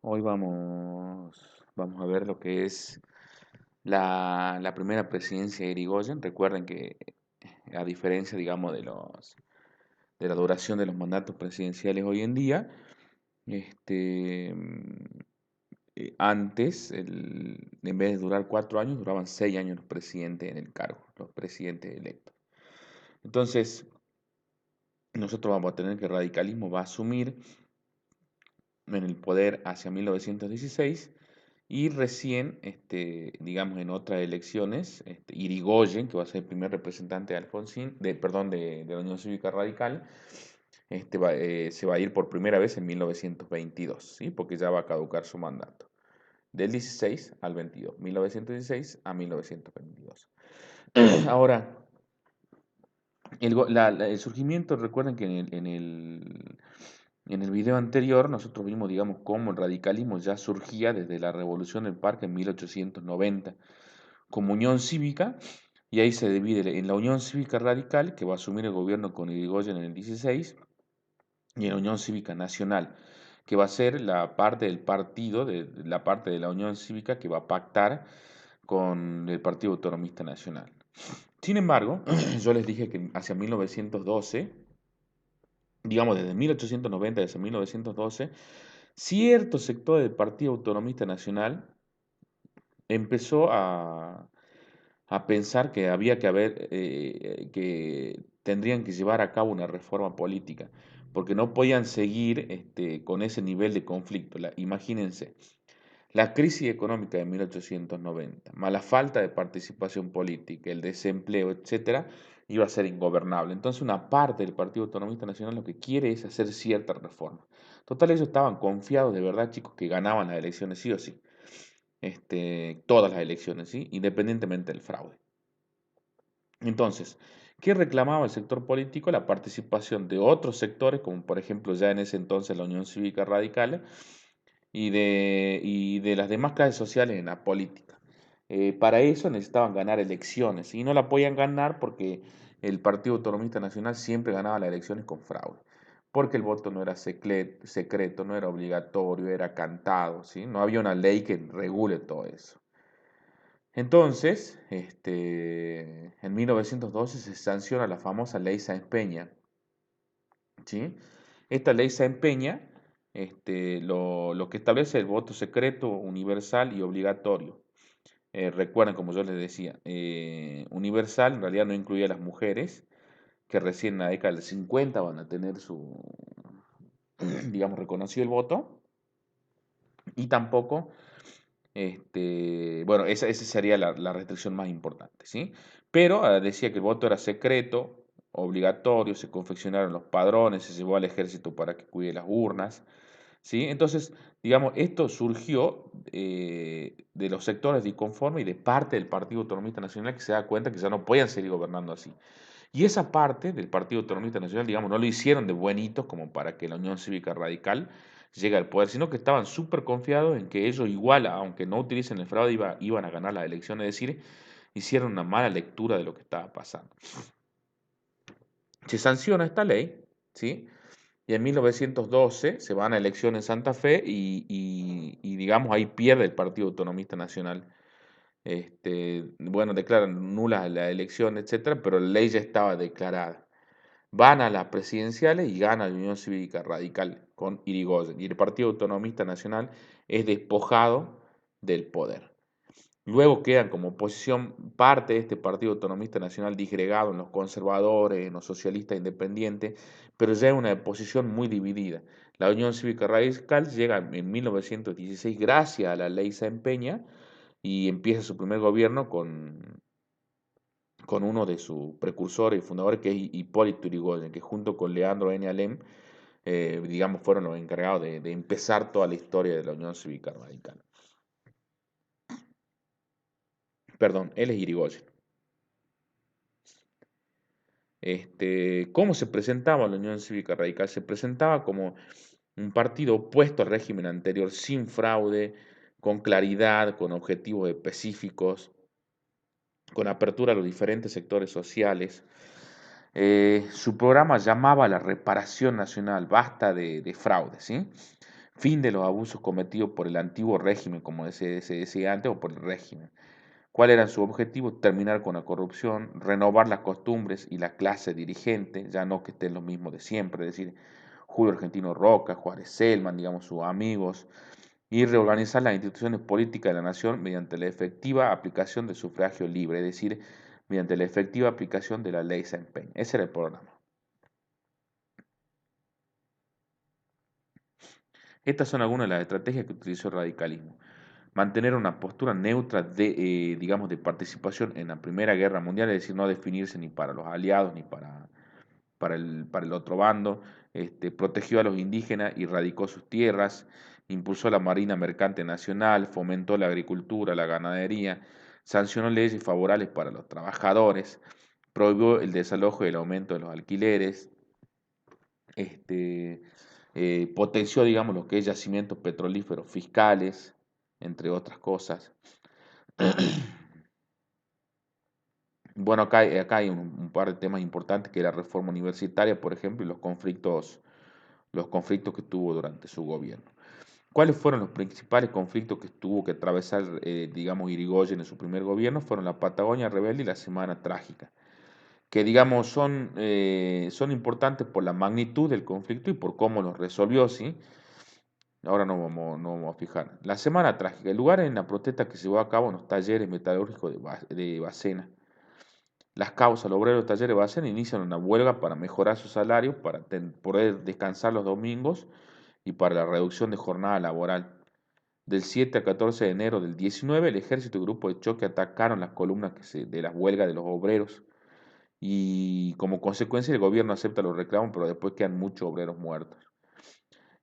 Hoy vamos a ver lo que es la primera presidencia de Irigoyen. Recuerden que a diferencia, digamos, de la duración de los mandatos presidenciales hoy en día, este, antes, en vez de durar 4 años, duraban 6 años los presidentes en el cargo, los presidentes electos. Entonces, nosotros vamos a tener que el radicalismo va a asumir en el poder hacia 1916 y recién, digamos, en otras elecciones, Irigoyen, que va a ser el primer representante de Alfonsín, perdón, de la Unión Cívica Radical, se va a ir por primera vez en 1922, ¿sí? Porque ya va a caducar su mandato, del 16 al 22, 1916 a 1922. Ahora, el surgimiento, recuerden que en el video anterior nosotros vimos, digamos, cómo el radicalismo ya surgía desde la Revolución del Parque en 1890 como Unión Cívica, y ahí se divide en la Unión Cívica Radical, que va a asumir el gobierno con Irigoyen en el 16, y en la Unión Cívica Nacional, que va a ser la parte del partido, la parte de la Unión Cívica que va a pactar con el Partido Autonomista Nacional. Sin embargo, yo les dije que hacia 1912, digamos desde 1890 hasta 1912, cierto sector del Partido Autonomista Nacional empezó a pensar que había que haber, que tendrían que llevar a cabo una reforma política, porque no podían seguir con ese nivel de conflicto. Imagínense, la crisis económica de 1890, más la falta de participación política, el desempleo, etcétera, iba a ser ingobernable. Entonces, una parte del Partido Autonomista Nacional lo que quiere es hacer cierta reforma. Total, ellos estaban confiados de verdad, chicos, que ganaban las elecciones sí o sí. Todas las elecciones, ¿sí? Independientemente del fraude. Entonces, ¿qué reclamaba el sector político? La participación de otros sectores, como por ejemplo ya en ese entonces la Unión Cívica Radical, y de las demás clases sociales en la política. Para eso necesitaban ganar elecciones y no la podían ganar porque el Partido Autonomista Nacional siempre ganaba las elecciones con fraude, porque el voto no era secreto, no era obligatorio, era cantado, ¿sí? No había una ley que regule todo eso. Entonces, en 1912 se sanciona la famosa Ley Sáenz Peña, ¿sí? Esta ley Sáenz Peña, lo que establece el voto secreto, universal y obligatorio. Recuerden, como yo les decía, universal en realidad no incluye a las mujeres, que recién en la década del 50 van a tener digamos, reconocido el voto, y tampoco, bueno, esa sería la restricción más importante, ¿sí? Pero decía que el voto era secreto, obligatorio, se confeccionaron los padrones, se llevó al ejército para que cuide las urnas, ¿sí? Entonces, digamos, esto surgió de los sectores de inconforme y de parte del Partido Autonomista Nacional que se da cuenta que ya no podían seguir gobernando así. Y esa parte del Partido Autonomista Nacional, digamos, no lo hicieron de buenitos como para que la Unión Cívica Radical llegue al poder, sino que estaban súper confiados en que ellos igual, aunque no utilicen el fraude, iban a ganar las elecciones, es decir, hicieron una mala lectura de lo que estaba pasando. Se sanciona esta ley, ¿sí? Y en 1912 se van a elecciones en Santa Fe y, digamos, ahí pierde el Partido Autonomista Nacional. Bueno, declaran nula la elección, etcétera, pero la ley ya estaba declarada. Van a las presidenciales y gana la Unión Cívica Radical con Irigoyen. Y el Partido Autonomista Nacional es despojado del poder. Luego quedan como oposición parte de este Partido Autonomista Nacional disgregado en los conservadores, en los socialistas independientes, pero ya en una posición muy dividida. La Unión Cívica Radical llega en 1916 gracias a la ley Sáenz Peña y empieza su primer gobierno con uno de sus precursores y fundadores, que es Hipólito Yrigoyen, que junto con Leandro N. Alem, digamos, fueron los encargados de empezar toda la historia de la Unión Cívica Radical. Perdón, él es Irigoyen. ¿Cómo se presentaba la Unión Cívica Radical? Se presentaba como un partido opuesto al régimen anterior, sin fraude, con claridad, con objetivos específicos, con apertura a los diferentes sectores sociales. Su programa llamaba a la reparación nacional, basta de fraude, ¿sí? fin de los abusos cometidos por el antiguo régimen, como se decía antes, o por el régimen. ¿Cuál era su objetivo? Terminar con la corrupción, renovar las costumbres y la clase dirigente, ya no que estén los mismos de siempre, es decir, Julio Argentino Roca, Juárez Selman, digamos, sus amigos, y reorganizar las instituciones políticas de la nación mediante la efectiva aplicación del sufragio libre, es decir, mediante la efectiva aplicación de la ley Saint-Pén. Ese era el programa. Estas son algunas de las estrategias que utilizó el radicalismo. Mantener una postura neutra de, digamos, de participación en la Primera Guerra Mundial, es decir, no definirse ni para los aliados ni para el otro bando, protegió a los indígenas y radicó sus tierras, impulsó la Marina Mercante Nacional, fomentó la agricultura, la ganadería, sancionó leyes favorables para los trabajadores, prohibió el desalojo y el aumento de los alquileres, este, potenció, digamos, lo que es yacimientos petrolíferos fiscales, entre otras cosas. Bueno, acá hay un par de temas importantes, que es la reforma universitaria, por ejemplo, y los conflictos que tuvo durante su gobierno. ¿Cuáles fueron los principales conflictos que tuvo que atravesar, digamos, Irigoyen en su primer gobierno? Fueron la Patagonia Rebelde y la Semana Trágica, que, digamos, son importantes por la magnitud del conflicto y por cómo los resolvió, ¿sí? Ahora no vamos a fijar. La Semana Trágica, el lugar en la protesta que se llevó a cabo en los talleres metalúrgicos de Bacena. Las causas, los obreros de talleres de Bacena inician una huelga para mejorar su salario, para poder descansar los domingos y para la reducción de jornada laboral. Del 7 al 14 de enero del 19, el ejército y grupo de choque atacaron las columnas de las huelgas de los obreros y como consecuencia el gobierno acepta los reclamos, pero después quedan muchos obreros muertos.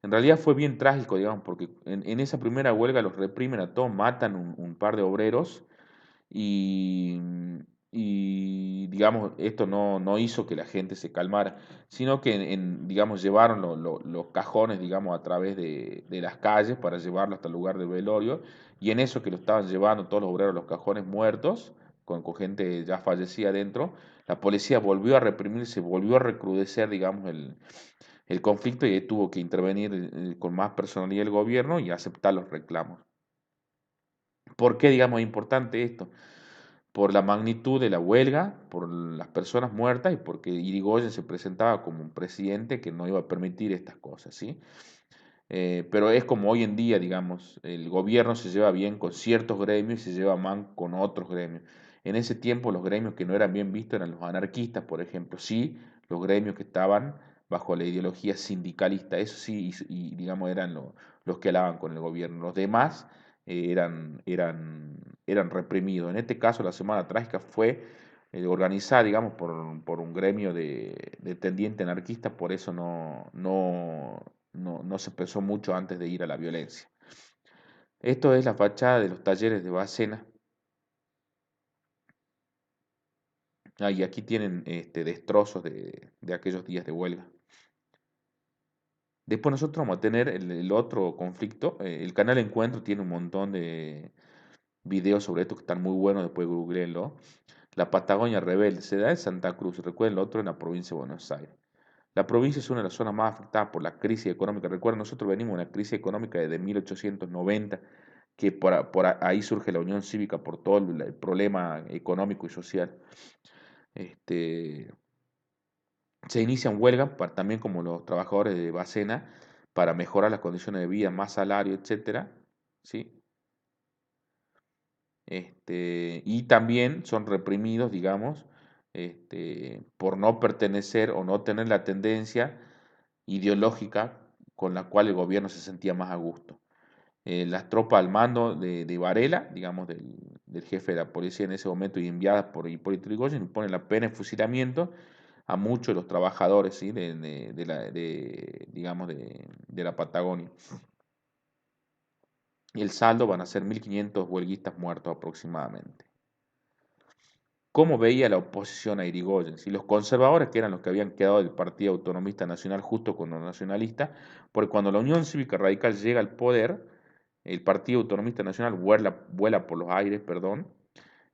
En realidad fue bien trágico, digamos, porque en esa primera huelga los reprimen a todos, matan un par de obreros y, y, digamos, esto no hizo que la gente se calmara, sino que, digamos, llevaron los cajones, digamos, a través de las calles para llevarlo hasta el lugar del velorio, y en eso que lo estaban llevando todos los obreros, los cajones muertos, con gente ya fallecida dentro, la policía volvió a reprimirse, volvió a recrudecer, digamos, el conflicto, y tuvo que intervenir con más personalidad el gobierno y aceptar los reclamos. ¿Por qué, digamos, es importante esto? Por la magnitud de la huelga, por las personas muertas y porque Irigoyen se presentaba como un presidente que no iba a permitir estas cosas, ¿sí? Pero es como hoy en día, digamos, el gobierno se lleva bien con ciertos gremios y se lleva mal con otros gremios. En ese tiempo los gremios que no eran bien vistos eran los anarquistas, por ejemplo, sí, los gremios que estaban bajo la ideología sindicalista, eso sí, digamos, eran los que hablaban con el gobierno. Los demás eran reprimidos. En este caso, la Semana Trágica fue organizada, digamos, por un gremio de tendiente anarquista, por eso no se pensó mucho antes de ir a la violencia. Esto es la fachada de los talleres de Bacena. Y aquí tienen destrozos de aquellos días de huelga. Después nosotros vamos a tener el otro conflicto. El canal Encuentro tiene un montón de videos sobre esto que están muy buenos, después googleenlo. La Patagonia Rebelde se da en Santa Cruz, recuerden, el otro en la provincia de Buenos Aires. La provincia es una de las zonas más afectadas por la crisis económica. Recuerden, nosotros venimos de una crisis económica desde 1890, que ahí surge la Unión Cívica por todo el problema económico y social. Este, Se inician huelgas, también como los trabajadores de Bacena, para mejorar las condiciones de vida, más salario, etcétera, ¿sí? Y también son reprimidos, digamos, por no pertenecer o no tener la tendencia ideológica con la cual el gobierno se sentía más a gusto. Las tropas al mando de Varela, digamos, del jefe de la policía en ese momento y enviadas por Hipólito Yrigoyen, imponen la pena de fusilamiento a muchos de los trabajadores, ¿sí? Digamos, de la Patagonia. Y el saldo van a ser 1.500 huelguistas muertos aproximadamente. ¿Cómo veía la oposición a Irigoyen? Si los conservadores, que eran los que habían quedado del Partido Autonomista Nacional justo con los nacionalistas, porque cuando la Unión Cívica Radical llega al poder, el Partido Autonomista Nacional vuela por los aires, perdón,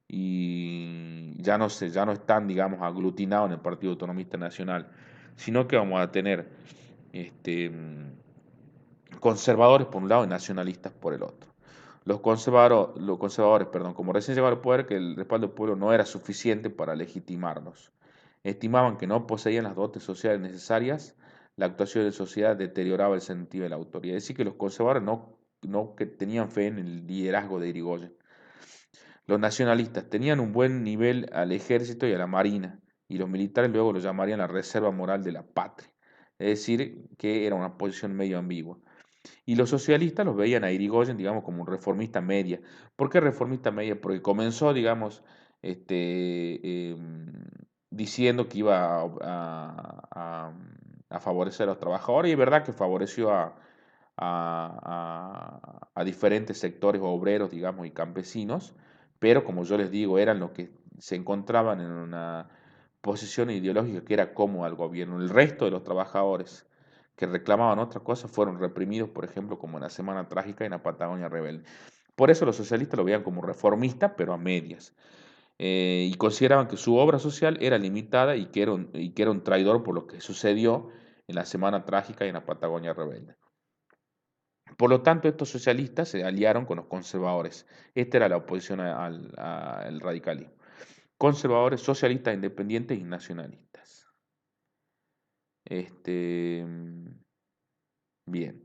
y ya no están, digamos, aglutinados en el Partido Autonomista Nacional, sino que vamos a tener este, conservadores por un lado y nacionalistas por el otro. Los conservadores, perdón, como recién llegaron al poder, que el respaldo del pueblo no era suficiente para legitimarlos. Estimaban que no poseían las dotes sociales necesarias, la actuación de la sociedad deterioraba el sentido de la autoridad. Es decir, que los conservadores no que tenían fe en el liderazgo de Irigoyen. Los nacionalistas tenían un buen nivel al ejército y a la marina, y los militares luego lo llamarían la reserva moral de la patria. Es decir, que era una posición medio ambigua. Y los socialistas los veían a Irigoyen, digamos, como un reformista media. ¿Por qué reformista media? Porque comenzó, digamos, diciendo que iba a favorecer a los trabajadores, y es verdad que favoreció a diferentes sectores obreros, digamos, y campesinos, pero como yo les digo, eran los que se encontraban en una posición ideológica que era cómoda al gobierno. El resto de los trabajadores que reclamaban otras cosas fueron reprimidos, por ejemplo, como en la Semana Trágica y en la Patagonia Rebelde. Por eso los socialistas lo veían como reformista, pero a medias. Y consideraban que su obra social era limitada y que era un traidor por lo que sucedió en la Semana Trágica y en la Patagonia Rebelde. Por lo tanto, estos socialistas se aliaron con los conservadores. Esta era la oposición al radicalismo. Conservadores, socialistas, independientes y nacionalistas. Este, bien.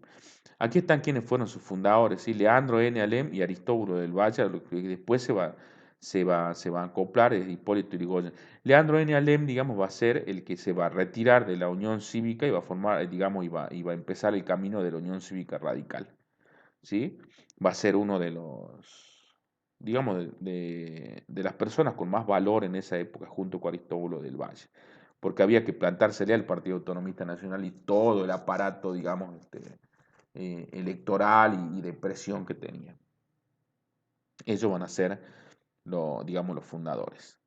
Aquí están quienes fueron sus fundadores, ¿sí? Leandro N. Alem y Aristóbulo del Valle, a lo que después se va a acoplar es Hipólito Yrigoyen. Leandro N. Alem, digamos, va a ser el que se va a retirar de la Unión Cívica y va a formar, digamos, y va a empezar el camino de la Unión Cívica Radical, ¿sí? Va a ser uno de los, digamos, de las personas con más valor en esa época, junto con Aristóbulo del Valle, porque había que plantársele al Partido Autonomista Nacional y todo el aparato, digamos, electoral y de presión que tenía. Ellos van a ser, digamos, los fundadores.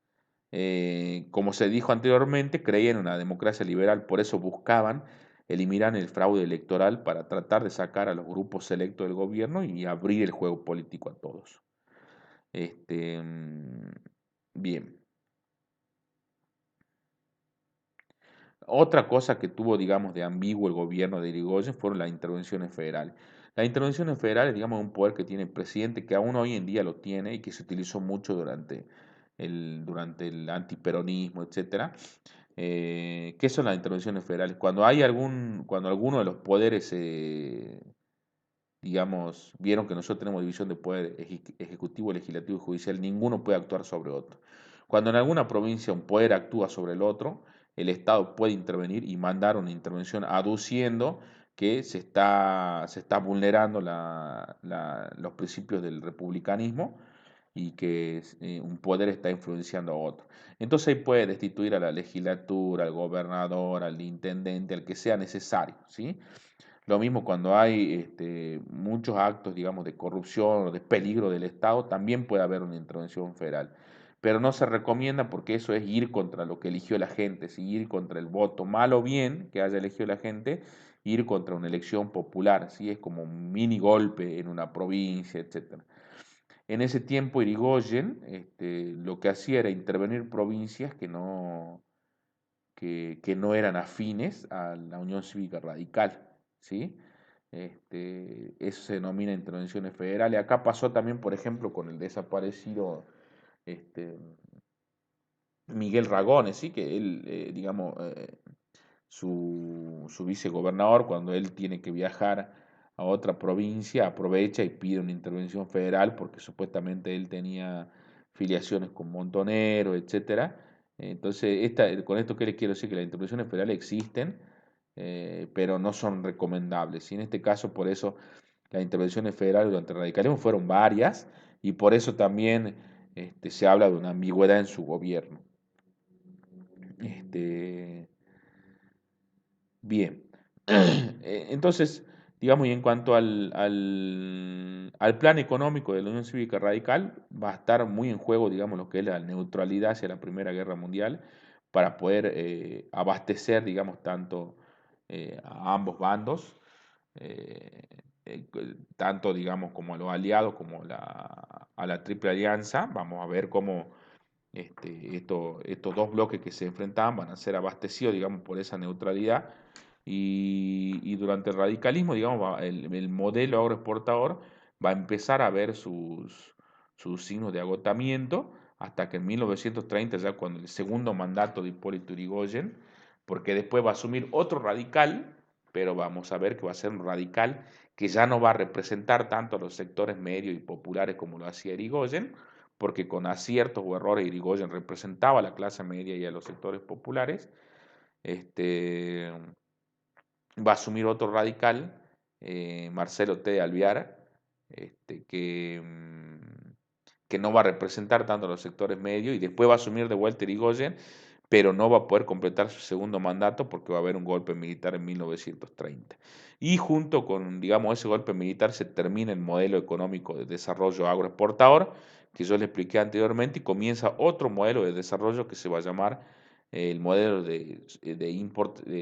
Como se dijo anteriormente, creían en una democracia liberal, por eso buscaban eliminar el fraude electoral para tratar de sacar a los grupos selectos del gobierno y abrir el juego político a todos. Este, mm, bien. Otra cosa que tuvo, digamos, de ambiguo el gobierno de Irigoyen fueron las intervenciones federales. Las intervenciones federales, digamos, un poder que tiene el presidente, que aún hoy en día lo tiene y que se utilizó mucho durante el antiperonismo, etcétera. ¿Qué son las intervenciones federales? Cuando alguno de los poderes, digamos, vieron que nosotros tenemos división de poder ejecutivo, legislativo y judicial, ninguno puede actuar sobre otro. Cuando en alguna provincia un poder actúa sobre el otro, el Estado puede intervenir y mandar una intervención aduciendo que se está vulnerando los principios del republicanismo y que un poder está influenciando a otro. Entonces ahí puede destituir a la legislatura, al gobernador, al intendente, al que sea necesario, ¿sí? Lo mismo cuando hay muchos actos, digamos, de corrupción o de peligro del Estado, también puede haber una intervención federal. Pero no se recomienda porque eso es ir contra lo que eligió la gente, ¿sí? Ir contra el voto, mal o bien que haya elegido la gente, ir contra una elección popular, ¿sí? Es como un mini golpe en una provincia, etcétera. En ese tiempo Irigoyen lo que hacía era intervenir provincias que no eran afines a la Unión Cívica Radical, ¿sí? Eso se denomina intervenciones federales. Acá pasó también, por ejemplo, con el desaparecido este, Miguel Ragones, ¿sí? Que él, digamos, su vicegobernador, cuando él tiene que viajar a otra provincia, aprovecha y pide una intervención federal porque supuestamente él tenía filiaciones con Montonero, etcétera. Entonces, con esto, ¿qué les quiero decir? Que las intervenciones federales existen, pero no son recomendables. Y en este caso, por eso, las intervenciones federales durante el radicalismo fueron varias y por eso también se habla de una ambigüedad en su gobierno. Este, Bien. Entonces, digamos, y en cuanto al plan económico de la Unión Cívica Radical, va a estar muy en juego, digamos, lo que es la neutralidad hacia la Primera Guerra Mundial, para poder abastecer, digamos, tanto a ambos bandos, eh, tanto, digamos, como a los aliados como a la Triple Alianza. Vamos a ver cómo estos dos bloques que se enfrentaban van a ser abastecidos, digamos, por esa neutralidad y durante el radicalismo, digamos, el modelo agroexportador va a empezar a ver sus signos de agotamiento hasta que en 1930, ya cuando el segundo mandato de Hipólito Yrigoyen, porque después va a asumir otro radical, pero vamos a ver que va a ser un radical que ya no va a representar tanto a los sectores medios y populares como lo hacía Yrigoyen, porque con aciertos o errores Yrigoyen representaba a la clase media y a los sectores populares. Este, Va a asumir otro radical, Marcelo T. de Alvear, que no va a representar tanto a los sectores medios y después va a asumir de vuelta Irigoyen, pero no va a poder completar su segundo mandato porque va a haber un golpe militar en 1930. Y junto con, digamos, ese golpe militar se termina el modelo económico de desarrollo agroexportador que yo le expliqué anteriormente y comienza otro modelo de desarrollo que se va a llamar el modelo de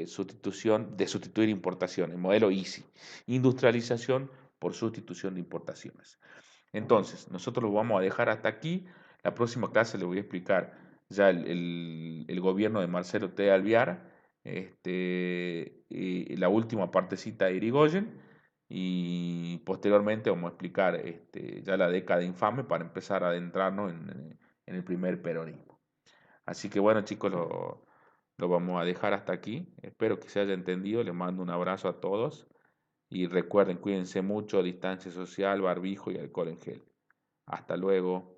sustitución, de sustituir importaciones, el modelo ISI, industrialización por sustitución de importaciones. Entonces, nosotros lo vamos a dejar hasta aquí. La próxima clase le voy a explicar ya el gobierno de Marcelo T. Alvear, y la última partecita de Irigoyen, y posteriormente vamos a explicar ya la década infame para empezar a adentrarnos en el primer peronismo. Así que bueno, chicos, lo vamos a dejar hasta aquí. Espero que se haya entendido. Les mando un abrazo a todos y recuerden, cuídense mucho, distancia social, barbijo y alcohol en gel. Hasta luego.